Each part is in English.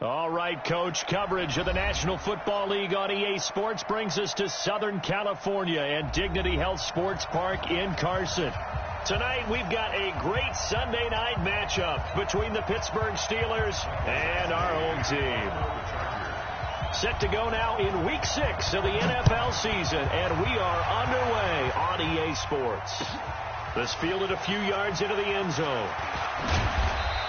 All right, Coach, coverage of the National Football League on EA Sports brings us to Southern California and Dignity Health Sports Park in Carson. Tonight, we've got a great Sunday night matchup between the Pittsburgh Steelers and our home team. Set to go now in Week 6 of the NFL season, and we are underway on EA Sports. This fielded a few yards into the end zone.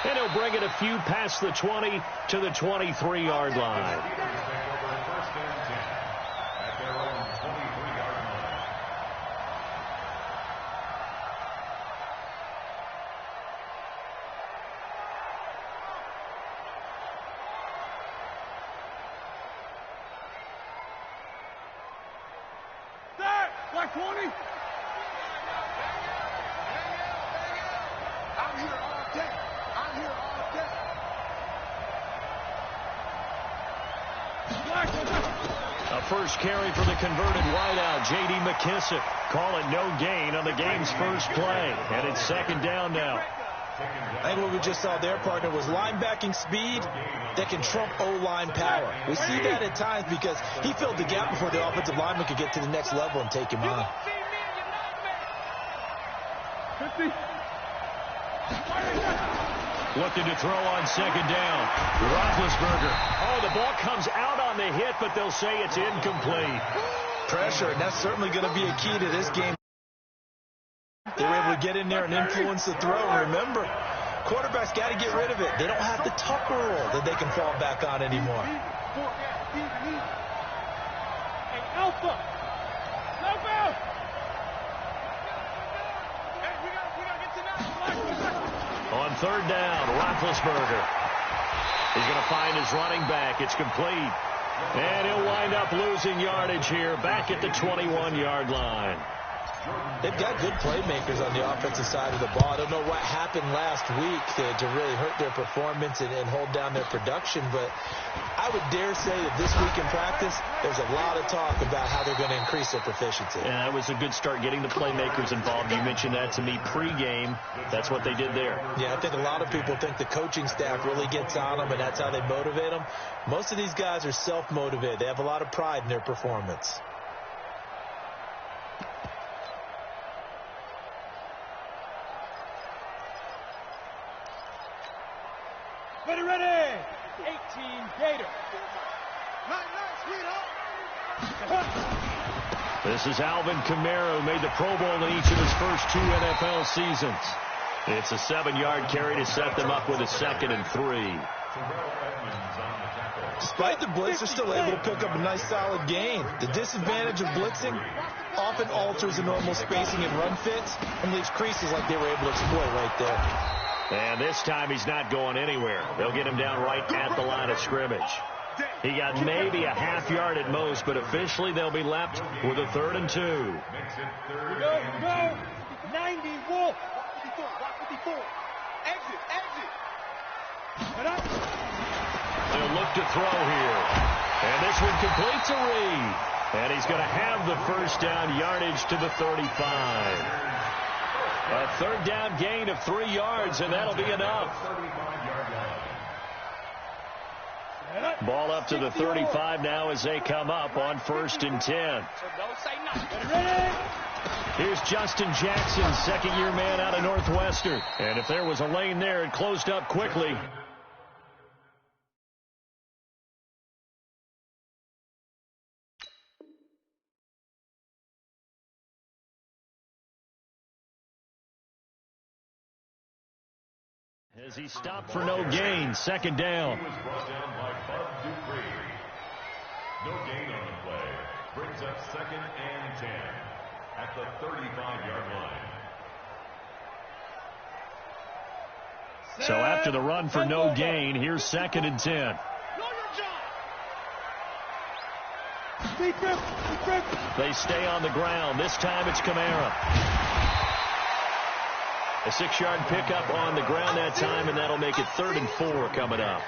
And he'll bring it a few past the 20 to the 23-yard line. Black 20. I'm here all day. I'm here all day. A first carry for the converted wideout, J.D. McKissick. Call it no gain on the game's first play. And it's second down now. I think what we just saw there, partner, was linebacking speed that can trump O-line power. We see that at times because he filled the gap before the offensive lineman could get to the next level and take him on. 50. Looking to throw on second down. Roethlisberger. Oh, the ball comes out on the hit, but they'll say it's incomplete. Pressure, and that's certainly going to be a key to this game. They were able to get in there and influence the throw. Remember, quarterbacks got to get rid of it. They don't have the Tucker roll that they can fall back on anymore. Hey, Alpha. Alpha. Hey, we got to get to that. On third down, Roethlisberger. He's going to find his running back. It's complete. And he'll wind up losing yardage here back at the 21-yard line. They've got good playmakers on the offensive side of the ball. I don't know what happened last week to really hurt their performance and hold down their production, but I would dare say that this week in practice, there's a lot of talk about how they're going to increase their proficiency. Yeah, that was a good start getting the playmakers involved. You mentioned that to me pregame. That's what they did there. Yeah, I think a lot of people think the coaching staff really gets on them, and that's how they motivate them. Most of these guys are self-motivated. They have a lot of pride in their performance. Ready. 18 Gator. This is Alvin Kamara, who made the Pro Bowl in each of his first 2 NFL seasons. It's a 7-yard carry to set them up with a 2nd and 3. Despite the blitz, they're still able to pick up a nice solid gain. The disadvantage of blitzing often alters the normal spacing and run fits and leaves creases like they were able to exploit right there. And this time he's not going anywhere. They'll get him down right at the line of scrimmage. He got maybe a half yard at most, but officially they'll be left with a 3rd and 2. Go. 90 Wolf. 54. Exit. They'll look to throw here. And this one completes a read. And he's going to have the first down yardage to the 35. A 3rd down gain of 3 yards, and that'll be enough. Ball up to the 35 now as they come up on 1st and 10. Here's Justin Jackson, 2nd-year man out of Northwestern. And if there was a lane there, it closed up quickly. As he stopped for no gain, 2nd down. He was brought down by Bud Dupree. No gain on the play. Brings up 2nd and 10 at the 35-yard line. So after the run for no gain, here's 2nd and 10. They stay on the ground. This time it's Kamara. A 6-yard pickup on the ground that time, and that'll make it 3rd and 4 coming up.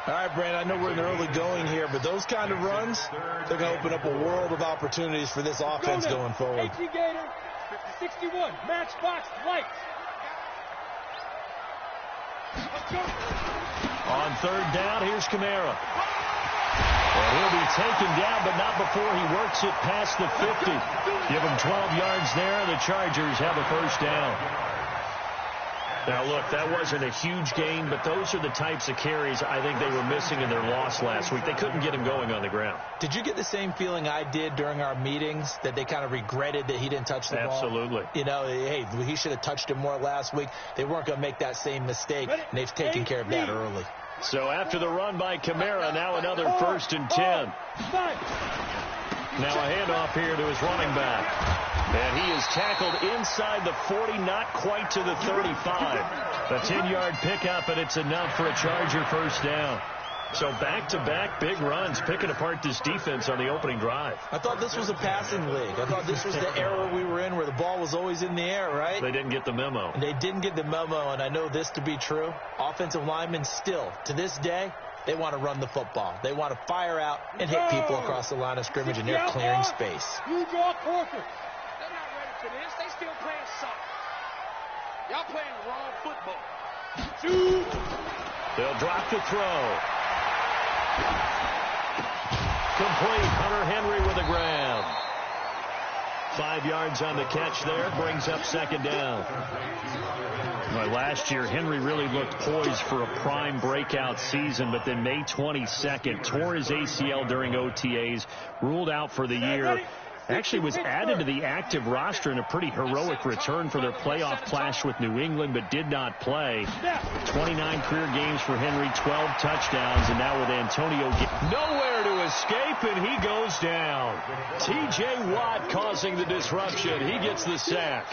All right, Brandon, I know we're in the early going here, but those kind of runs, they're going to open up a world of opportunities for this offense going forward. 18 Gator, 61, matchbox lights. Let's go. On third down, here's Kamara. And he'll be taken down, but not before he works it past the 50. Give him 12 yards there, and the Chargers have a first down. Now, look, that wasn't a huge gain, but those are the types of carries I think they were missing in their loss last week. They couldn't get him going on the ground. Did you get the same feeling I did during our meetings, that they kind of regretted that he didn't touch the ball? Absolutely. You know, hey, he should have touched it more last week. They weren't going to make that same mistake, and they've taken care of that early. So after the run by Kamara, now another 1st and 10. Now a handoff here to his running back. And he is tackled inside the 40, not quite to the 35. A 10-yard pickup, and it's enough for a Charger first down. So back-to-back big runs, picking apart this defense on the opening drive. I thought this was a passing league. I thought this was the era we were in where the ball was always in the air, right? They didn't get the memo. And they didn't get the memo, and I know this to be true. Offensive linemen still, to this day, they want to run the football. They want to fire out and hit people across the line of scrimmage, and they're clearing space. You draw closer. They're not ready for this. They still playing soccer. Y'all playing the wrong football. They'll drop the throw. Complete. Hunter Henry with a grab. 5 yards on the catch there. Brings up second down. Well, last year, Henry really looked poised for a prime breakout season, but then May 22nd, tore his ACL during OTAs, ruled out for the year. Actually was added to the active roster in a pretty heroic return for their playoff clash with New England, but did not play. 29 career games for Henry, 12 touchdowns, and now with Antonio nowhere to escape, and he goes down. T.J. Watt causing the disruption. He gets the sack.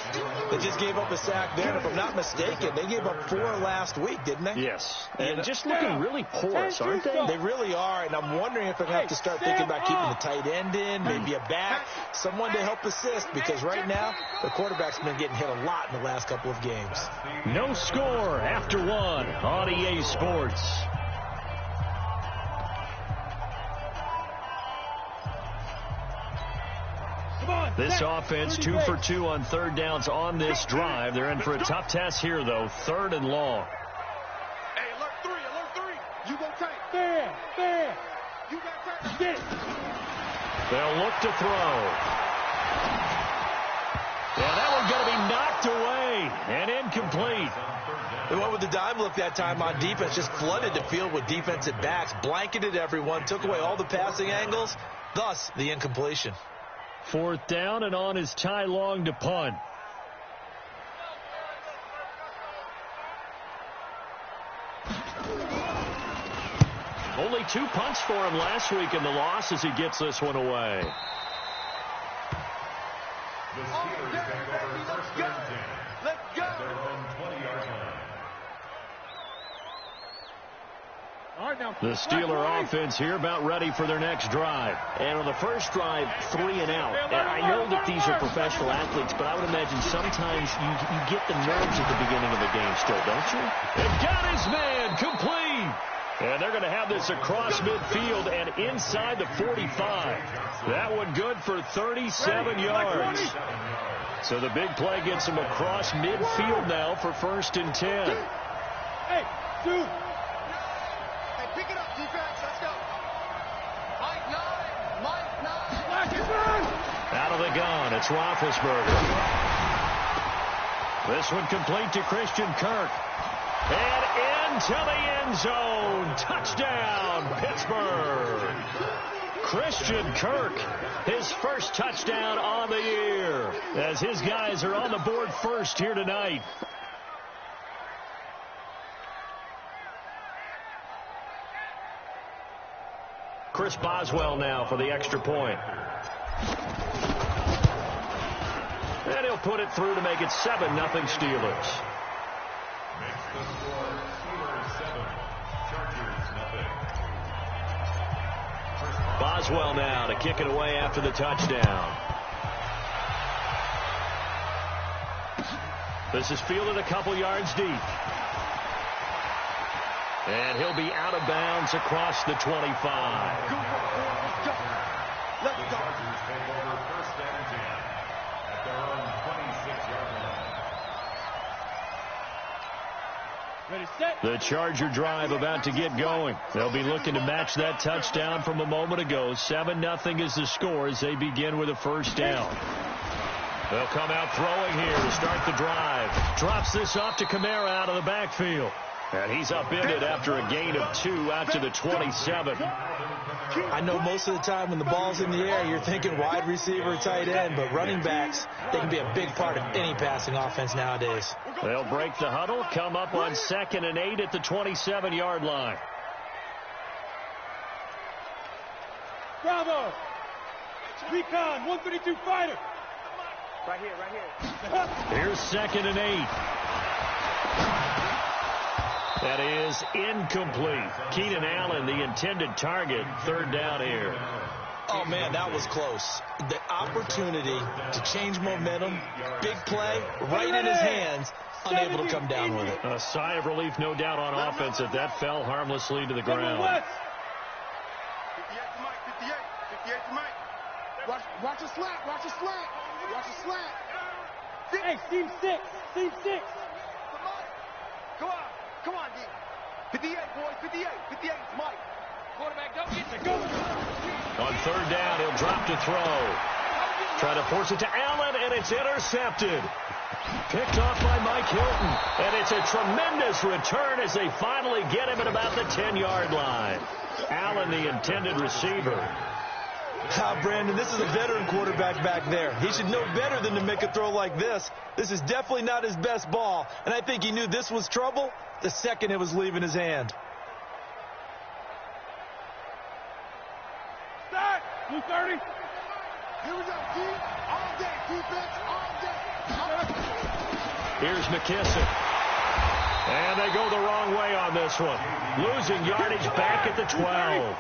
They just gave up a sack there, and if I'm not mistaken, they gave up 4 last week, didn't they? Yes, and just looking really porous, aren't they? They really are, and I'm wondering if they're going to have to start thinking about keeping the tight end in, maybe a back, someone to help assist, because right now the quarterback's been getting hit a lot in the last couple of games. No score after 1 on EA Sports. This offense 2 for 2 on third downs on this drive. They're in for a tough test here, though. 3rd and long. Hey, alert 3, alert 3. You go tight. There. You got tight. Get it. They'll look to throw. Yeah, that one's going to be knocked away and incomplete. They went with the dime look that time on defense, just flooded the field with defensive backs, blanketed everyone, took away all the passing angles, thus the incompletion. 4th down, and on is Ty Long to punt. Only 2 punts for him last week in the loss as he gets this one away. The Steelers take over 1st and 10. Let's go. At their own 20-yard line. The Steeler offense here about ready for their next drive. And on the first drive, 3 and out. And I know that these are professional athletes, but I would imagine sometimes you get the nerves at the beginning of a game still, don't you? And got his man complete. And they're going to have this across midfield and inside the 45. That one good for 37 yards. So the big play gets him across midfield now for 1st and 10. Hey, dude. Hey, pick it up, defense. Let's go. Mike 9. Out of the gun, it's Roethlisberger. This one complete to Christian Kirk. And into the end zone. Touchdown, Pittsburgh. Christian Kirk, his first touchdown on the year, as his guys are on the board first here tonight. Chris Boswell now for the extra point. And he'll put it through to make it 7-0 Steelers. Makes the score Steelers 7, Chargers 0. Boswell now to kick it away after the touchdown. This is fielded a couple yards deep. And he'll be out of bounds across the 25. Let's The go. Chargers take over 1st and 10 at their own 26-yard line. Ready, set. The Charger drive about to get going. They'll be looking to match that touchdown from a moment ago. 7-0 is the score as they begin with a first down. They'll come out throwing here to start the drive. Drops this off to Kamara out of the backfield. And he's upended after a gain of 2 out to the 27. I know most of the time when the ball's in the air, you're thinking wide receiver, tight end, but running backs, they can be a big part of any passing offense nowadays. They'll break the huddle, come up on 2nd and 8 at the 27-yard line. Bravo! Recon, 132 fighter. Right here. Here's 2nd and 8. That is incomplete. Keenan Allen, the intended target, 3rd down here. Oh, man, that was close. The opportunity to change momentum, big play, right in his hands, unable to come down with it. A sigh of relief, no doubt, on offense that that fell harmlessly to the ground. 58 to Mike, 58 to Mike. Watch a slant, watch a slant, watch a slant. Hey, team 6, team 6. Come on, D. 58, boys, 58, 58 is Mike. Quarterback, don't get the go. On 3rd down, he'll drop to throw. Try to force it to Allen, and it's intercepted. Picked off by Mike Hilton. And it's a tremendous return as they finally get him at about the 10-yard line. Allen, the intended receiver. Brandon, this is a veteran quarterback back there. He should know better than to make a throw like this. This is definitely not his best ball, and I think he knew this was trouble the second it was leaving his hand. Start! 230. Here we go, D. All day, defense, all day. Here's McKissick. And they go the wrong way on this one. Losing yardage back at the 12.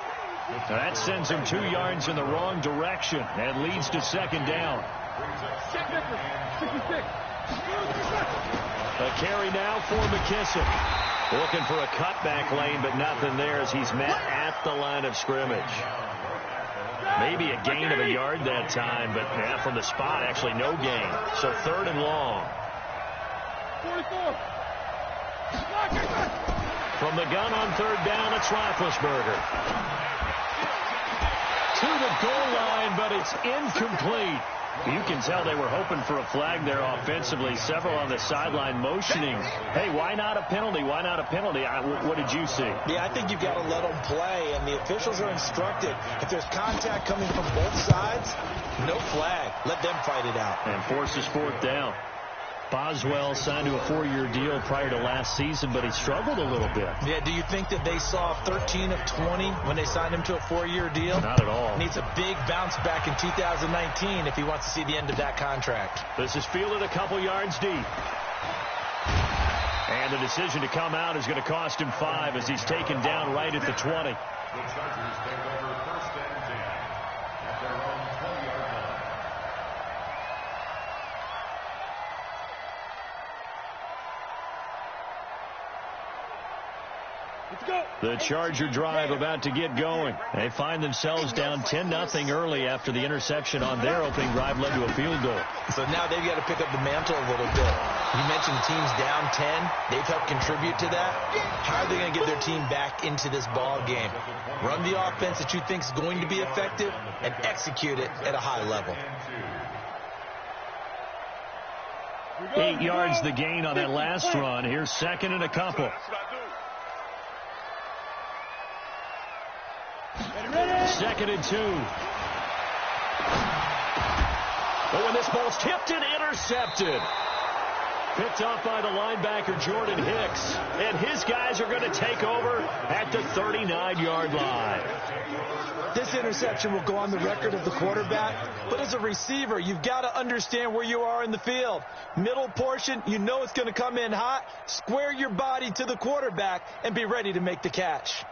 That sends him 2 yards in the wrong direction and leads to 2nd down. 66. A carry now for McKissick. Looking for a cutback lane, but nothing there as he's met at the line of scrimmage. Maybe a gain of a yard that time, but from the spot, actually no gain. So 3rd and long. 44. From the gun on 3rd down, it's Roethlisberger. To the goal line, but it's incomplete. You can tell they were hoping for a flag there offensively. Several on the sideline motioning. Hey, why not a penalty? Why not a penalty? What did you see? Yeah, I think you've got to let them play, and the officials are instructed. If there's contact coming from both sides, no flag. Let them fight it out. And forces 4th down. Boswell signed to a 4-year deal prior to last season, but he struggled a little bit. Yeah, do you think that they saw 13 of 20 when they signed him to a 4-year deal? Not at all. Needs a big bounce back in 2019 if he wants to see the end of that contract. This is fielded a couple yards deep. And the decision to come out is going to cost him 5 as he's taken down right at the 20. The Chargers take over 1st and 10 at their own 20-yard line. The Charger drive about to get going. They find themselves down 10-0 early after the interception on their opening drive led to a field goal. So now they've got to pick up the mantle a little bit. You mentioned teams down 10. They've helped contribute to that. How are they going to get their team back into this ball game? Run the offense that you think is going to be effective and execute it at a high level. 8 yards the gain on that last run. Here's 2nd and a couple. 2nd and 2. Oh, and this ball's tipped and intercepted. Picked off by the linebacker, Jordan Hicks. And his guys are going to take over at the 39-yard line. This interception will go on the record of the quarterback, but as a receiver, you've got to understand where you are in the field. Middle portion, you know it's going to come in hot. Square your body to the quarterback and be ready to make the catch.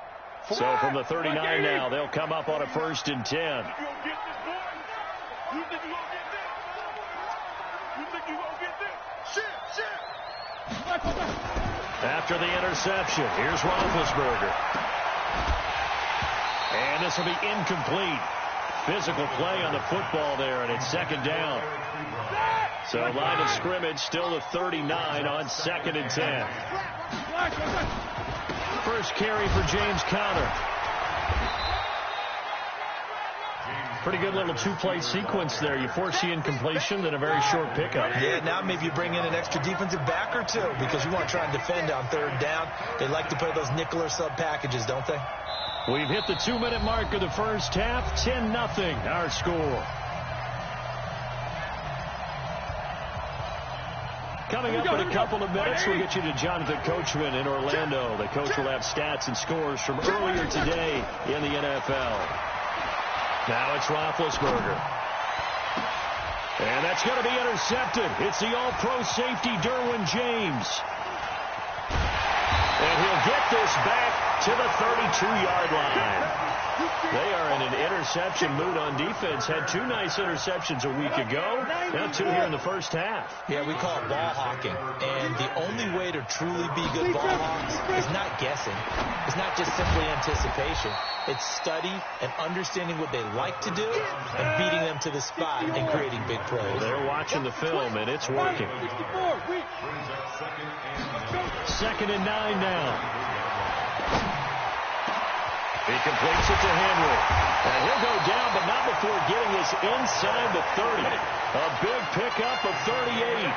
So from the 39 now, they'll come up on a 1st and 10. After the interception, here's Roethlisberger. And this will be incomplete. physical play on the football there, and it's second down. So line of scrimmage still at 39 on 2nd and 10. First carry for James Conner. Pretty good little two-play sequence there. You force the incompletion, then a very short pickup. Yeah, now maybe you bring in an extra defensive back or two because you want to try and defend on 3rd down. They like to play those nickel or sub packages, don't they? We've hit the 2-minute mark of the first half. 10-0 our score. Coming up in a couple of minutes, we'll get you to Jonathan Coachman in Orlando. The coach will have stats and scores from earlier today in the NFL. Now it's Roethlisberger. And that's going to be intercepted. It's the all-pro safety, Derwin James. And he'll get this back to the 32-yard line. They are in an interception mood on defense. Had 2 nice interceptions a week ago. Now 2 here in the first half. Yeah, we call it ball hawking. And the only way to truly be good ball hawks is not guessing. It's not just simply anticipation. It's study and understanding what they like to do and beating them to the spot and creating big plays. They're watching the film, and it's working. 2nd and 9 now. He completes it to Henry. And he'll go down, but not before getting this inside the 30. A big pickup of 38.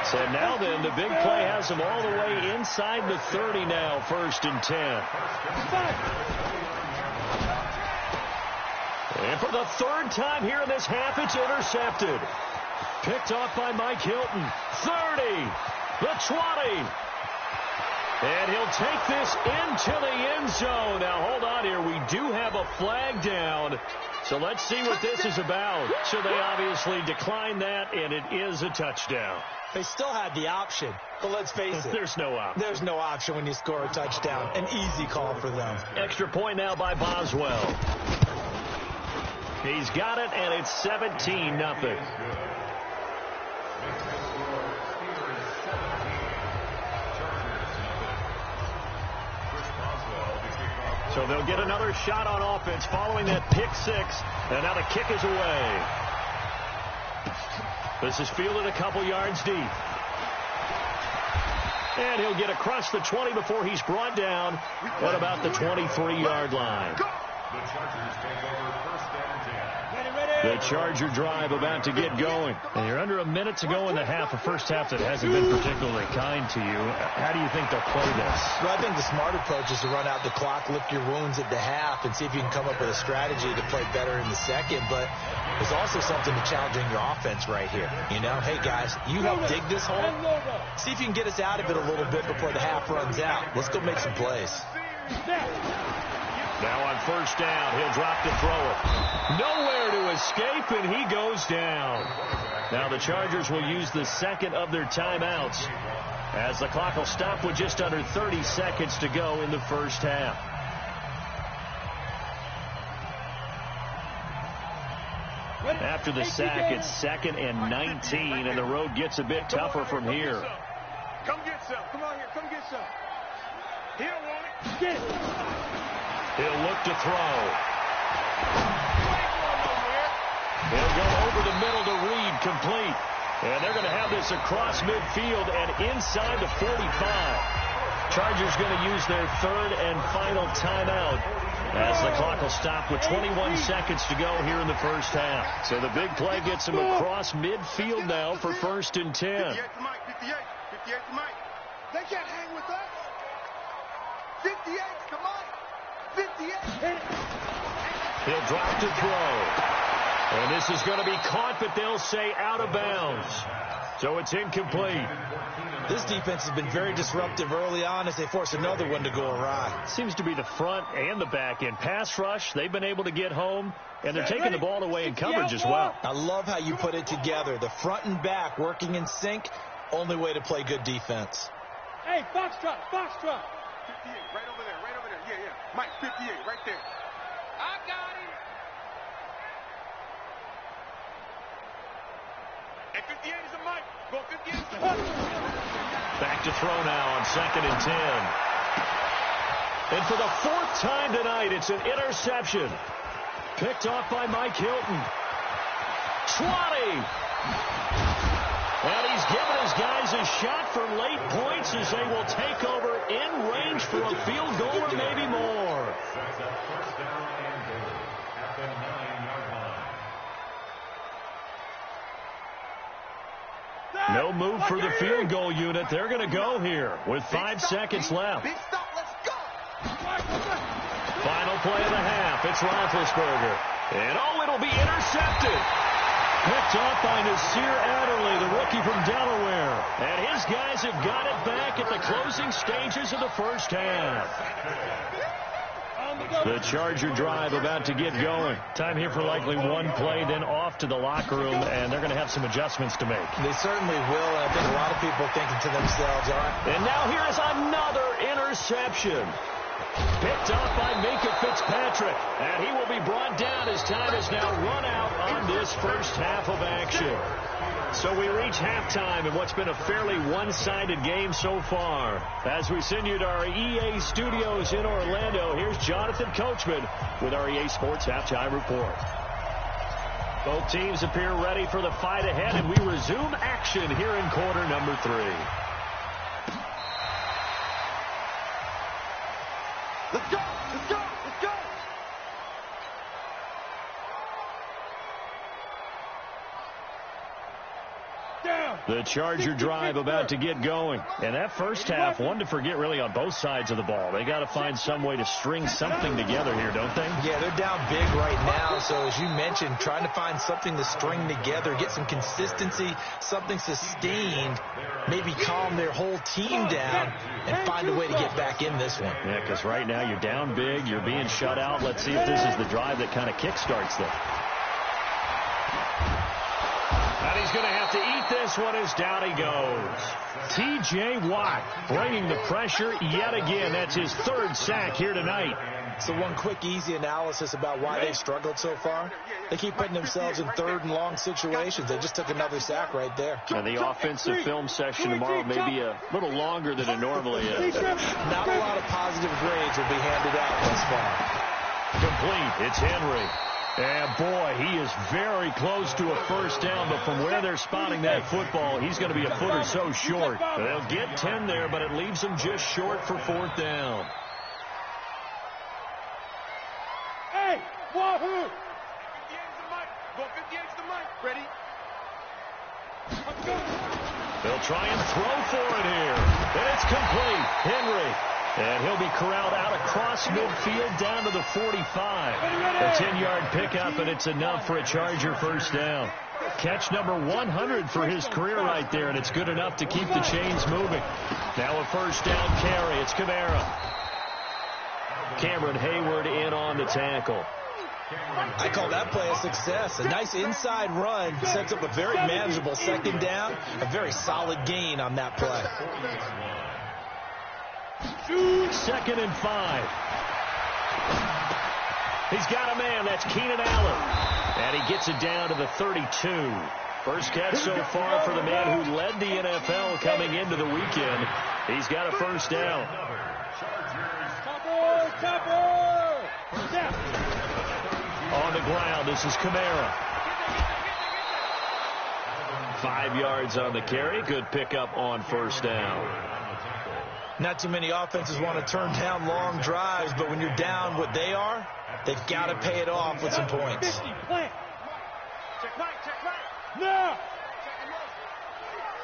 So now then, the big play has him all the way inside the 30 now, 1st and 10. And for the 3rd time here in this half, it's intercepted. Picked off by Mike Hilton. 30, the 20. And he'll take this into the end zone. Now, hold on here. We do have a flag down. So let's see what this is about. So they obviously declined that, and it is a touchdown. They still had the option, but let's face it. There's no option. There's no option when you score a touchdown. An easy call for them. Extra point now by Boswell. He's got it, and it's 17-0. So they'll get another shot on offense following that pick 6. And now the kick is away. This is fielded a couple yards deep. And he'll get across the 20 before he's brought down. What about the 23-yard line? The Chargers take over 1st and 10. The Charger drive about to get going. And you're under a minute to go in the half, a first half that hasn't been particularly kind to you. How do you think they'll play this? Well, I think the smart approach is to run out the clock, lick your wounds at the half, and see if you can come up with a strategy to play better in the second. But there's also something to challenging your offense right here. You know, hey, guys, you help dig this hole. See if you can get us out of it a little bit before the half runs out. Let's go make some plays. Now on 1st down, he'll drop to throw it. Nowhere to escape, and he goes down. Now the Chargers will use the 2nd of their timeouts as the clock will stop with just under 30 seconds to go in the first half. After the sack, it's 2nd and 19, and the road gets a bit tougher from here. Come get some. Come on here. Come get some. He don't want it. Get it. He'll look to throw. He'll go over the middle to Reed, complete. And they're going to have this across midfield and inside the 45. Chargers going to use their 3rd and final timeout as the clock will stop with 21 seconds to go here in the first half. So the big play gets them across midfield now for 1st and 10. 58 to Mike. 58. 58 to Mike. They can't hang with us. 58 to Mike. 58. He'll drop to throw. And this is going to be caught, but they'll say out of bounds. So it's incomplete. This defense has been very disruptive early on as they force another one to go awry. Seems to be the front and the back end. Pass rush, they've been able to get home, and they're taking the ball away in coverage as well. I love how you put it together. The front and back working in sync, only way to play good defense. Hey, Foxtrot, Foxtrot. 58, right over there, right over there. Yeah, yeah. Mike, 58, right there. I got it. And 58 is a Mike. Go 58 is a Mike. Back to throw now on 2nd and 10. And for the 4th time tonight, it's an interception. Picked off by Mike Hilton. 20. And he's given his guys a shot for late points as they will take over in range for a field goal or maybe more. First down and goal at the 9-yard line. No move for the field goal unit. They're going to go here with 5 seconds left. Big stop, let's go. Final play of the half. It's Roethlisberger. And it'll be intercepted. Picked off by Nasir Adderley, the rookie from Delaware. And his guys have got it back at the closing stages of the first half. The Charger drive about to get going. Time here for likely one play, then off to the locker room, and they're going to have some adjustments to make. They certainly will, and I think a lot of people are thinking to themselves, all right. And now here is another interception. Picked off by Minkah Fitzpatrick. And he will be brought down as time has now run out on this first half of action. So we reach halftime in what's been a fairly one-sided game so far. As we send you to our EA studios in Orlando, here's Jonathan Coachman with our EA Sports Halftime Report. Both teams appear ready for the fight ahead, and we resume action here in quarter number 3. Let's go, let's go, let's go. The Charger drive about to get going. And that first half, one to forget really on both sides of the ball. They got to find some way to string something together here, don't they? Yeah, they're down big right now. So as you mentioned, trying to find something to string together, get some consistency, something sustained, maybe calm their whole team down and find a way to get back in this one. Yeah, because right now you're down big, you're being shut out. Let's see if this is the drive that kind of kickstarts them. And he's going to have to eat this one as down he goes. T.J. Watt bringing the pressure yet again. That's his 3rd sack here tonight. So one quick, easy analysis about why they've struggled so far. They keep putting themselves in 3rd and long situations. They just took another sack right there. And the offensive film session tomorrow may be a little longer than it normally is. Not a lot of positive grades will be handed out thus far. Complete. It's Henry. And, boy, he is very close to a first down, but from where they're spotting that football, he's going to be a foot or so short. They'll get 10 there, but it leaves them just short for 4th down. Hey, wahoo! 58's the mic. Go 58's the mic. Ready? They'll try and throw for it here. And it's complete. Henry. And he'll be corralled out across midfield down to the 45. A 10-yard pickup, and it's enough for a Charger first down. Catch number 100 for his career right there, and it's good enough to keep the chains moving. Now a first down carry. It's Kamara. Cameron Hayward in on the tackle. I call that play a success. A nice inside run sets up a very manageable 2nd down. A very solid gain on that play. 2nd and 5. He's got a man. That's Keenan Allen. And he gets it down to the 32. First catch so far for the man who led the NFL coming into the weekend. He's got a first down. On the ground, this is Kamara. 5 yards on the carry. Good pickup on first down. Not too many offenses want to turn down long drives, but when you're down what they are, they've got to pay it off with some points. Check right, check right. No!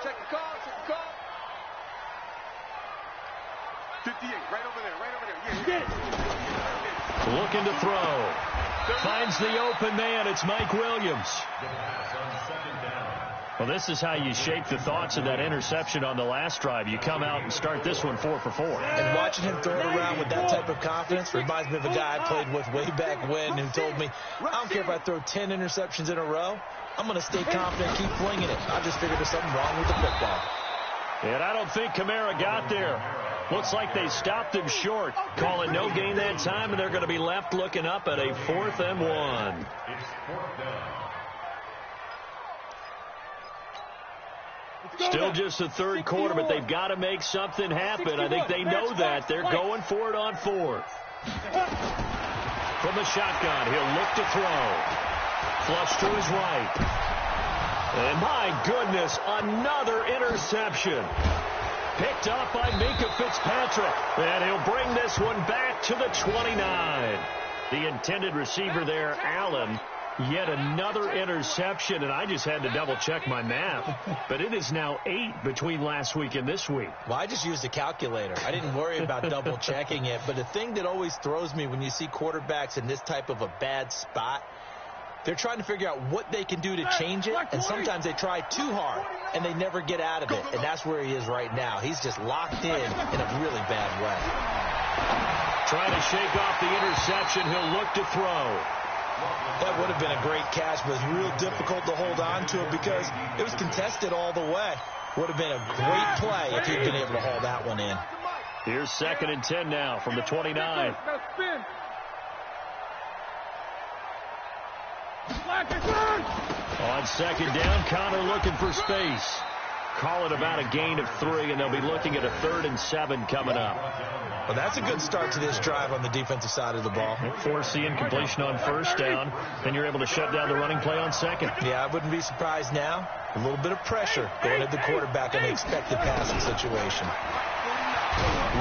Check the call, check the call. 58, right over there. Yeah. Looking to throw. Finds the open man. It's Mike Williams. Well, this is how you shake the thoughts of that interception on the last drive. You come out and start this one 4 for 4. And watching him throw it around with that type of confidence reminds me of a guy I played with way back when who told me, I don't care if I throw 10 interceptions in a row, I'm going to stay confident, keep flinging it. I just figured there's something wrong with the football. And I don't think Kamara got there. Looks like they stopped him short. Calling no gain that time, and they're going to be left looking up at a 4th and 1. Still just the 3rd quarter, but they've got to make something happen. I think they know that. They're going for it on 4th. From the shotgun. He'll look to throw. Flush to his right. And my goodness, another interception. Picked up by Minkah Fitzpatrick. And he'll bring this one back to the 29. The intended receiver there, Allen. Yet another interception, and I just had to double-check my math. But it is now 8 between last week and this week. Well, I just used a calculator. I didn't worry about double-checking it. But the thing that always throws me when you see quarterbacks in this type of a bad spot, they're trying to figure out what they can do to change it, and sometimes they try too hard, and they never get out of it. And that's where he is right now. He's just locked in a really bad way. Trying to shake off the interception. He'll look to throw. That would have been a great catch, but it's real difficult to hold on to it because it was contested all the way. Would have been a great play if he'd been able to hold that one in. Here's 2nd and 10 now from the 29. On 2nd down, Connor looking for space. Call it about a gain of 3, and they'll be looking at a 3rd and 7 coming up. Well, that's a good start to this drive on the defensive side of the ball. Force the incompletion on 1st down, then you're able to shut down the running play on 2nd. Yeah, I wouldn't be surprised now. A little bit of pressure going at the quarterback in the expected passing situation.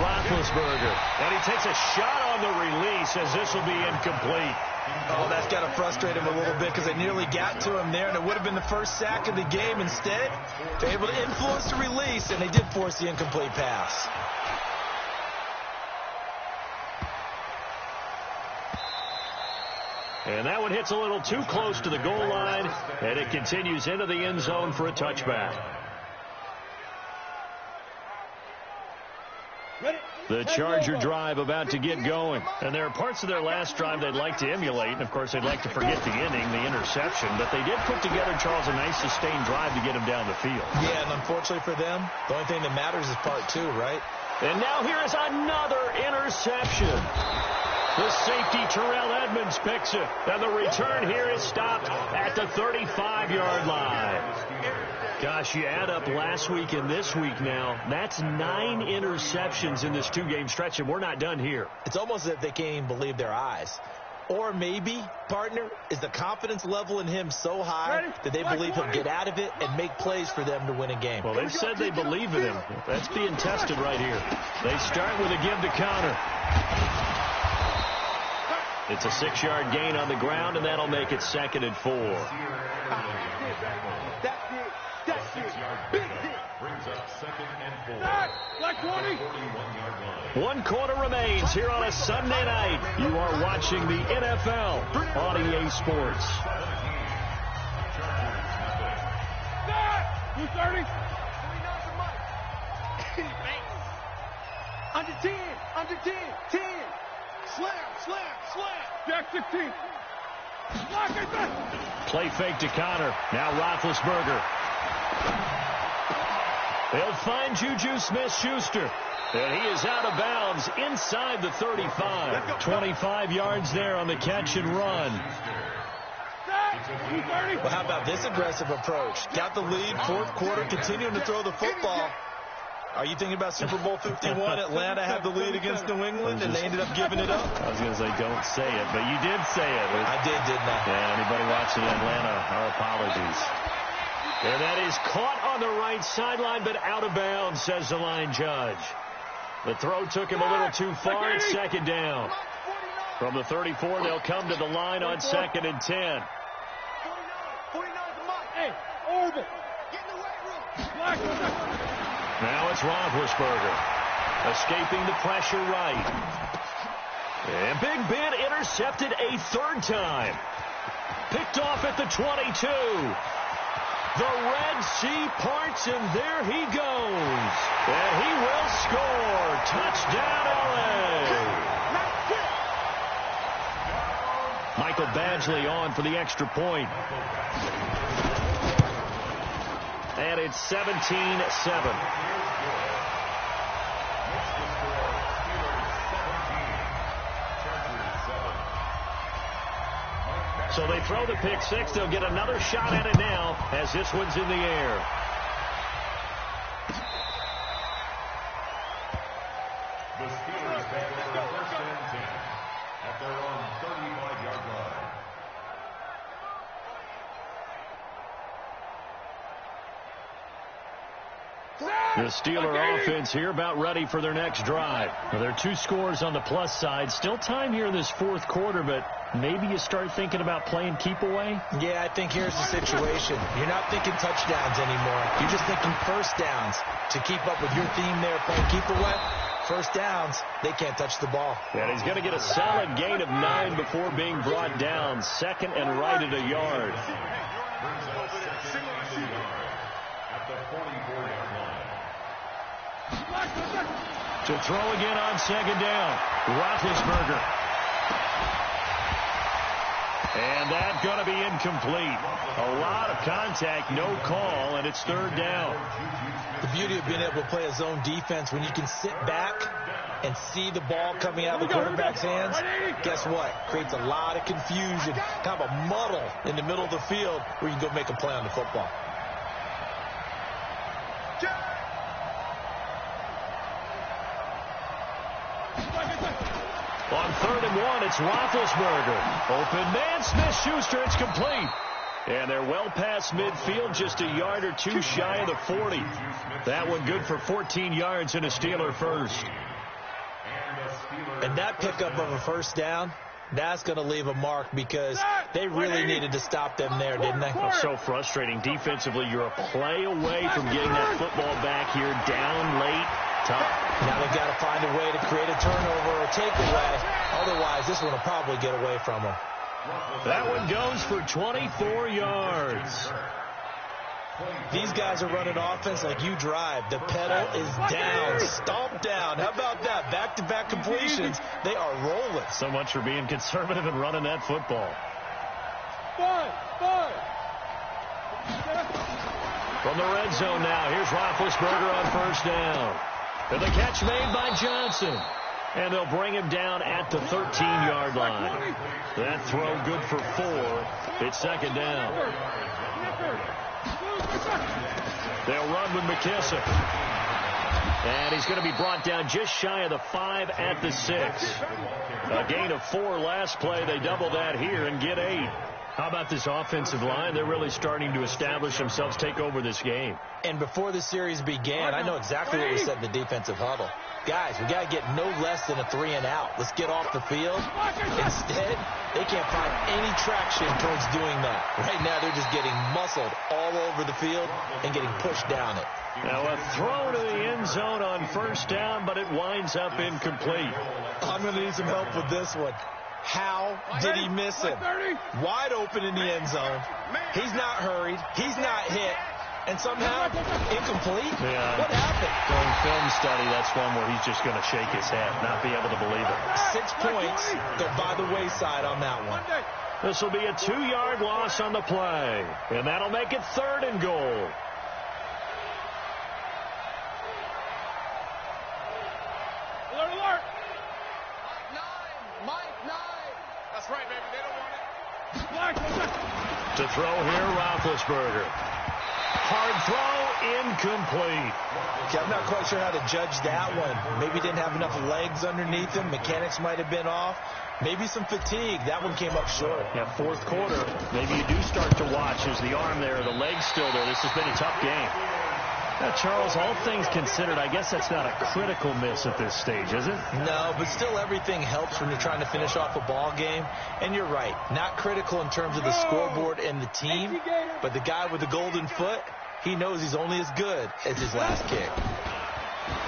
Roethlisberger, and he takes a shot on the release as this will be incomplete. Oh, that's got to frustrate him a little bit because they nearly got to him there, and it would have been the first sack of the game. Instead, they're able to influence the release, and they did force the incomplete pass. And that one hits a little too close to the goal line, and it continues into the end zone for a touchback. The Charger drive about to get going. And there are parts of their last drive they'd like to emulate. And, of course, they'd like to forget the ending, the interception. But they did put together, Charles, a nice sustained drive to get him down the field. Yeah, and unfortunately for them, the only thing that matters is part 2, right? And now here is another interception. The safety, Terrell Edmonds, picks it. And the return here is stopped at the 35-yard line. Gosh, you add up last week and this week now, that's 9 interceptions in this 2-game stretch, and we're not done here. It's almost as if they can't even believe their eyes. Or maybe, partner, is the confidence level in him so high that they believe he'll get out of it and make plays for them to win a game. Well, they've said they believe in him. That's being tested right here. They start with a give to Connor. It's a 6-yard gain on the ground, and that'll make it 2nd and 4. Brings up 2nd and 4. 1 quarter remains here on a Sunday night. You are watching the NFL on EA Sports. Under 10, under 10, 10. Slam, slam, slam. Jack 16. Play fake to Connor. Now Roethlisberger. They'll find Juju Smith-Schuster. And he is out of bounds inside the 35. 25 yards there on the catch and run. Well, how about this aggressive approach? Got the lead, 4th quarter, continuing to throw the football. Are you thinking about Super Bowl 51? Atlanta had the lead against New England, and they ended up giving it up? I was going to say, don't say it, but you did say it. I did, didn't I? Yeah, anybody watching Atlanta, our apologies. And that is caught on the right sideline, but out of bounds, says the line judge. The throw took him a little too far. It's 2nd down. From the 34, they'll come to the line on 2nd and 10. 49 Hey, Orville. Get in the weight room. Now it's Roethlisberger. Escaping the pressure right. And Big Ben intercepted a 3rd time. Picked off at the 22. The Red Sea parts, and there he goes. And he will score. Touchdown, LA. Michael Badgley on for the extra point. And it's 17-7. So they throw the pick 6. They'll get another shot at it now as this one's in the air. The Steelers take over 1st and 10 at their own 35 The Steeler offense here about ready for their next drive. Well, there are 2 scores on the plus side. Still time here in this fourth quarter, but maybe you start thinking about playing keep away? Yeah, I think here's the situation. You're not thinking touchdowns anymore. You're just thinking first downs. To keep up with your theme there, playing keep away, first downs, they can't touch the ball. And he's going to get a solid gain of 9 before being brought down. Second and right at a yard. At the 44-yard line. To throw again on second down. Roethlisberger. And that's going to be incomplete. A lot of contact, no call, and it's third down. The beauty of being able to play a zone defense when you can sit back and see the ball coming out of the quarterback's hands, guess what? Creates a lot of confusion, kind of a muddle in the middle of the field where you can go make a play on the football. On 3rd and 1, it's Roethlisberger. Open man, Smith-Schuster, it's complete. And they're well past midfield, just a yard or 2 shy of the 40. That one good for 14 yards and a Steeler first. And that pickup of a first down, that's going to leave a mark because they really needed to stop them there, didn't they? Oh, so frustrating. Defensively, you're a play away from getting that football back here, down late. Tough. Now they've got to find a way to create a turnover or takeaway. Otherwise, this one will probably get away from them. That one goes for 24 yards. These guys are running offense like you drive. The pedal is down, stomped down. How about that? Back-to-back completions. They are rolling. So much for being conservative and running that football. From the red zone now, here's Roethlisberger on first down. And the catch made by Johnson. And they'll bring him down at the 13-yard line. That throw good for 4. It's second down. They'll run with McKissick. And he's going to be brought down just shy of the 5 at the 6. A gain of 4 last play. They double that here and get 8. How about this offensive line? They're really starting to establish themselves, take over this game. And before the series began, I know exactly what was said in the defensive huddle. Guys, we got to get no less than a 3-and-out. Let's get off the field. Instead, they can't find any traction towards doing that. Right now, they're just getting muscled all over the field and getting pushed down it. Now a throw to the end zone on first down, but it winds up incomplete. I'm going to need some help with this one. How did he miss him? Wide open in the end zone. He's not hurried. He's not hit. And somehow, incomplete? Yeah. What happened? During film study, that's one where he's just going to shake his head, not be able to believe it. 6 points go by the wayside on that one. This will be a 2-yard loss on the play. And that'll make it 3rd and goal. Alert, alert! Mike 9. That's right, baby. They don't want it. To throw here, Roethlisberger. Hard throw, incomplete. Okay, I'm not quite sure how to judge that one. Maybe didn't have enough legs underneath him. Mechanics might have been off. Maybe some fatigue. That one came up short. Yeah, fourth quarter. Maybe you do start to watch as the arm there, the leg's still there. This has been a tough game. Now, Charles, all things considered, I guess that's not a critical miss at this stage, is it? No, but still everything helps when you're trying to finish off a ball game. And you're right, not critical in terms of the scoreboard and the team, but the guy with the golden foot, he knows he's only as good as his last kick.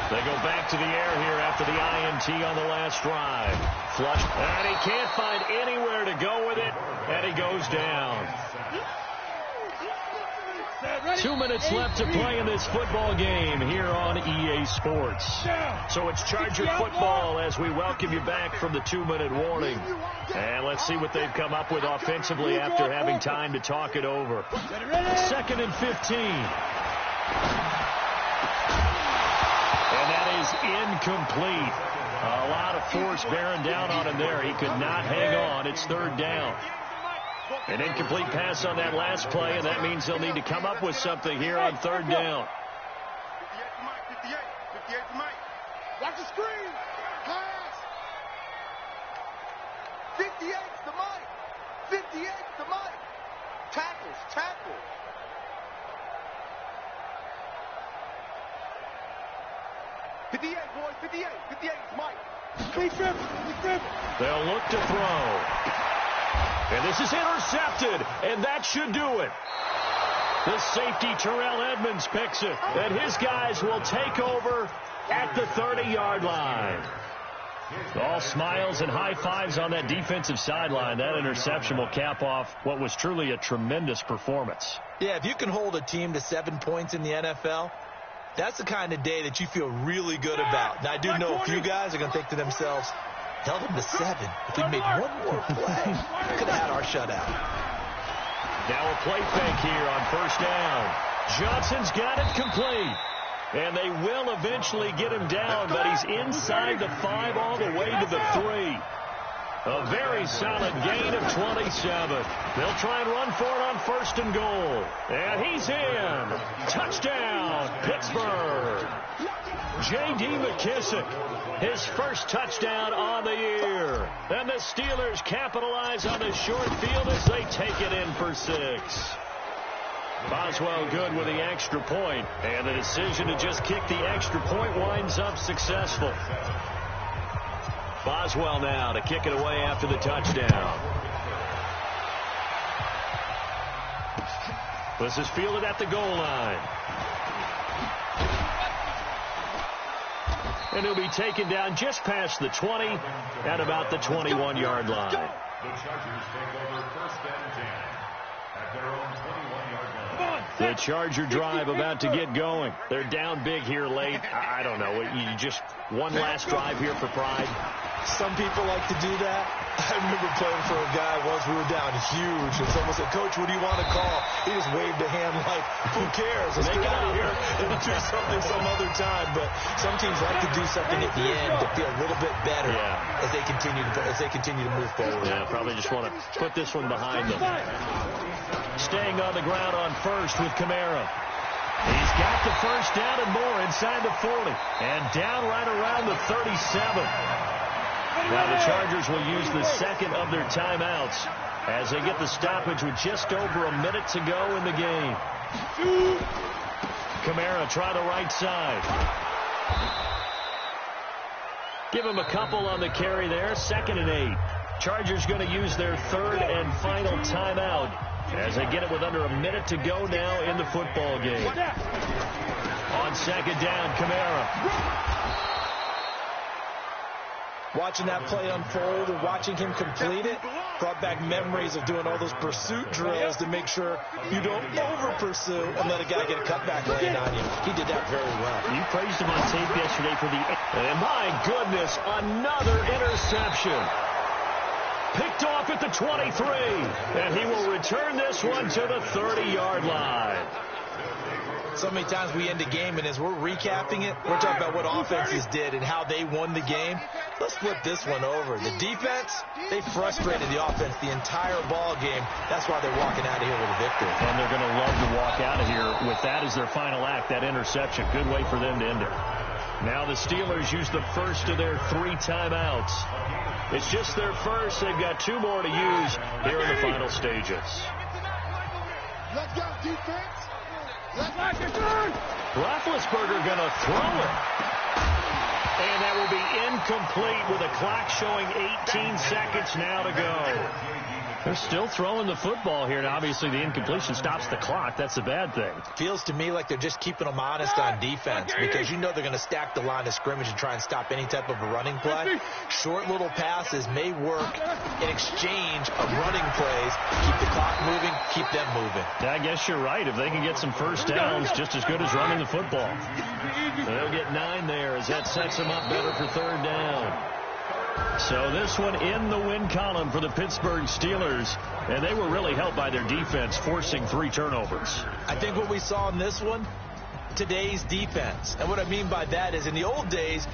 They go back to the air here after the INT on the last drive. Flush, and he can't find anywhere to go with it, and he goes down. 2 minutes left to play in this football game here on EA Sports. So it's Charger football as we welcome you back from the 2-minute warning. And let's see what they've come up with offensively after having time to talk it over. 2nd and 15. And that is incomplete. A lot of force bearing down on him there. He could not hang on. It's 3rd down. An incomplete pass on that last play, and that means they'll need to come up with something here on 3rd down. 58 to Mike. Watch the screen. Pass. 58 to Mike. 58 to Mike. Tackles. 58, boys, 58. 58, Mike. They'll look to throw. And this is intercepted, and that should do it. The safety, Terrell Edmonds, picks it, and his guys will take over at the 30-yard line. All smiles and high fives on that defensive sideline. That interception will cap off what was truly a tremendous performance. Yeah, if you can hold a team to 7 points in the NFL, that's the kind of day that you feel really good about. Now, I do know a few guys are going to think to themselves, held them to 7. If we made one more play, we could have had our shutout. Now a play fake here on first down. Johnson's got it complete. And they will eventually get him down, but he's inside the 5 all the way to the 3. A very solid gain of 27. They'll try and run for it on first and goal. And he's in. Touchdown, Pittsburgh. J.D. McKissick, his first touchdown on the year. And the Steelers capitalize on the short field as they take it in for 6. Boswell good with the extra point, and the decision to just kick the extra point winds up successful. Boswell now to kick it away after the touchdown. This is fielded at the goal line. And he'll be taken down just past the 20 at about the 21-yard line. The Chargers take over first and 10 at their own 21-yard line. The Charger drive about to get going. They're down big here late. I don't know. You just one last drive here for pride. Some people like to do that. I remember playing for a guy once. We were down huge, and someone said, "Coach, what do you want to call?" He just waved a hand like, "Who cares? Let's get out of here and do something some other time." But some teams like to do something at the end to feel a little bit better as they continue to move forward. Yeah, probably just want to put this one behind them. Staying on the ground on first with Kamara. He's got the first down and more inside the 40 and down right around the 37. Now the Chargers will use the second of their timeouts as they get the stoppage with just over a minute to go in the game. Kamara try the right side. Give him a couple on the carry there. 2nd and 8. Chargers going to use their third and final timeout as they get it with under a minute to go now in the football game. On 2nd down, Kamara. Watching that play unfold and watching him complete it brought back memories of doing all those pursuit drills to make sure you don't over-pursue and let a guy get a cutback lane on you. He did that very well. You praised him on tape yesterday for the... And my goodness, another interception. Picked off at the 23. And he will return this one to the 30-yard line. So many times we end the game, and as we're recapping it, we're talking about what offenses did and how they won the game. Let's flip this one over. The defense, they frustrated the offense the entire ball game. That's why they're walking out of here with a victory. And they're going to love to walk out of here with that as their final act, that interception. Good way for them to end it. Now the Steelers use the first of their 3 timeouts. It's just their first. They've got 2 more to use here in the final stages. Let's go, defense. Roethlisberger going to throw it. And that will be incomplete with a clock showing 18 seconds now to go. They're still throwing the football here, and obviously the incompletion stops the clock. That's a bad thing. Feels to me like they're just keeping them honest on defense because you know they're going to stack the line of scrimmage and try and stop any type of a running play. Short little passes may work in exchange of running plays. Keep the clock moving, keep them moving. I guess you're right. If they can get some first downs, just as good as running the football. They'll get 9 there as that sets them up better for 3rd down. So this one in the win column for the Pittsburgh Steelers, and they were really helped by their defense, forcing 3 turnovers. I think what we saw in this one, today's defense. And what I mean by that is in the old days,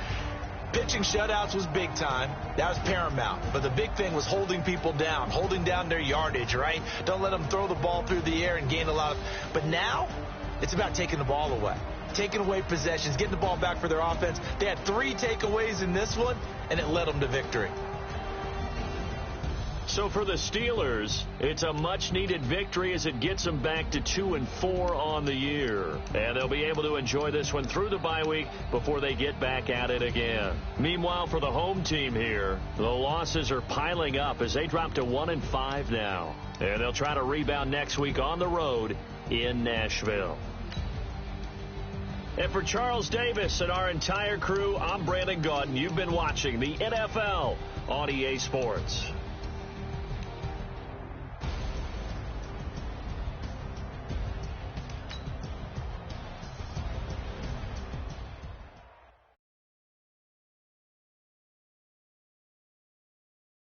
pitching shutouts was big time. That was paramount. But the big thing was holding people down, holding down their yardage, right? Don't let them throw the ball through the air and gain a lot of... But now, it's about taking the ball away. Taking away possessions, getting the ball back for their offense. They had 3 takeaways in this one, and it led them to victory. So for the Steelers, it's a much-needed victory as it gets them back to 2-4 on the year. And they'll be able to enjoy this one through the bye week before they get back at it again. Meanwhile, for the home team here, the losses are piling up as they drop to 1-5 now. And they'll try to rebound next week on the road in Nashville. And for Charles Davis and our entire crew, I'm Brandon Gaudin. You've been watching the NFL on EA Sports.